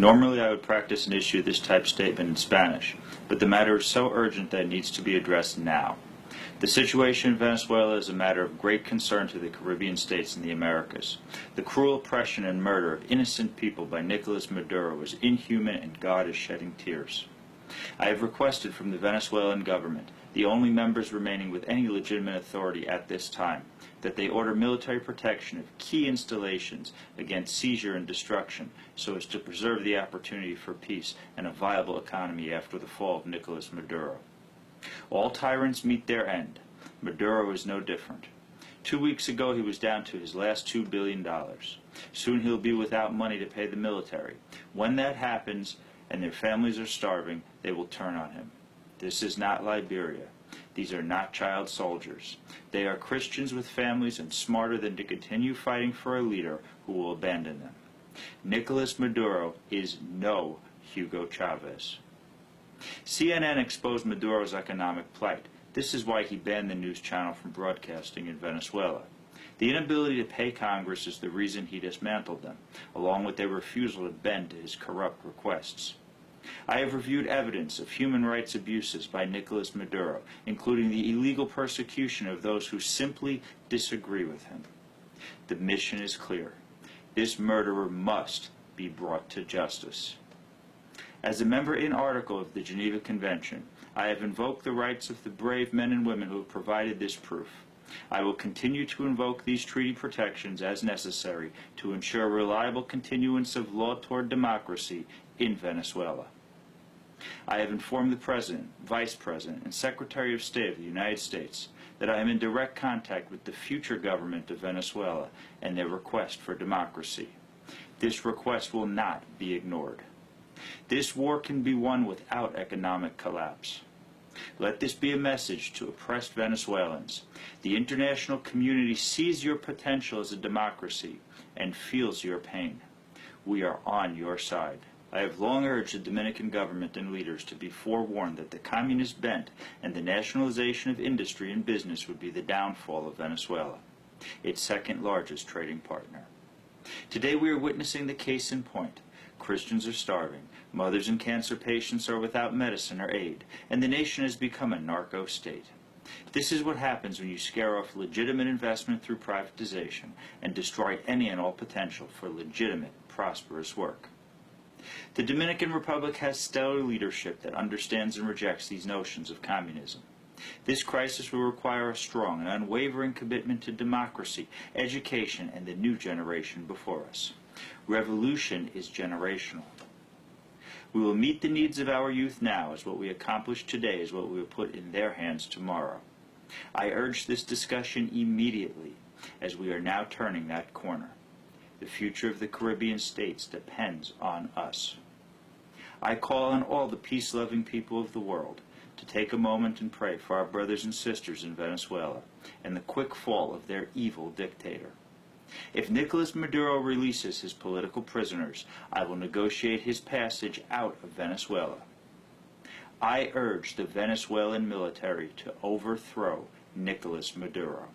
Normally I would practice and issue this type statement in Spanish, but the matter is so urgent that it needs to be addressed now. The situation in Venezuela is a matter of great concern to the Caribbean states and the Americas. The cruel oppression and murder of innocent people by Nicolas Maduro is inhuman, and God is shedding tears. I have requested from the Venezuelan government, the only members remaining with any legitimate authority at this time, that they order military protection of key installations against seizure and destruction so as to preserve the opportunity for peace and a viable economy after the fall of Nicolas Maduro. All tyrants meet their end. Maduro is no different. 2 weeks ago he was down to his last $2 billion. Soon he'll be without money to pay the military. When that happens and their families are starving, they will turn on him. This is not Liberia. These are not child soldiers. They are Christians with families and smarter than to continue fighting for a leader who will abandon them. Nicolas Maduro is no Hugo Chavez. CNN exposed Maduro's economic plight. This is why he banned the news channel from broadcasting in Venezuela. The inability to pay Congress is the reason he dismantled them, along with their refusal to bend to his corrupt requests. I have reviewed evidence of human rights abuses by Nicolas Maduro, including the illegal persecution of those who simply disagree with him. The mission is clear. This murderer must be brought to justice. As a member in article of the Geneva Convention, I have invoked the rights of the brave men and women who have provided this proof. I will continue to invoke these treaty protections as necessary to ensure reliable continuance of law toward democracy in Venezuela. I have informed the President, Vice President, and Secretary of State of the United States that I am in direct contact with the future government of Venezuela and their request for democracy. This request will not be ignored. This war can be won without economic collapse. Let this be a message to oppressed Venezuelans. The international community sees your potential as a democracy and feels your pain. We are on your side. I have long urged the Dominican government and leaders to be forewarned that the communist bent and the nationalization of industry and business would be the downfall of Venezuela, its second largest trading partner. Today we are witnessing the case in point. Christians are starving, mothers and cancer patients are without medicine or aid, and the nation has become a narco state. This is what happens when you scare off legitimate investment through privatization and destroy any and all potential for legitimate, prosperous work. The Dominican Republic has stellar leadership that understands and rejects these notions of communism. This crisis will require a strong and unwavering commitment to democracy, education, and the new generation before us. Revolution is generational. We will meet the needs of our youth now, as what we accomplish today is what we will put in their hands tomorrow. I urge this discussion immediately, as we are now turning that corner. The future of the Caribbean states depends on us. I call on all the peace-loving people of the world to take a moment and pray for our brothers and sisters in Venezuela and the quick fall of their evil dictator. If Nicolas Maduro releases his political prisoners, I will negotiate his passage out of Venezuela. I urge the Venezuelan military to overthrow Nicolas Maduro.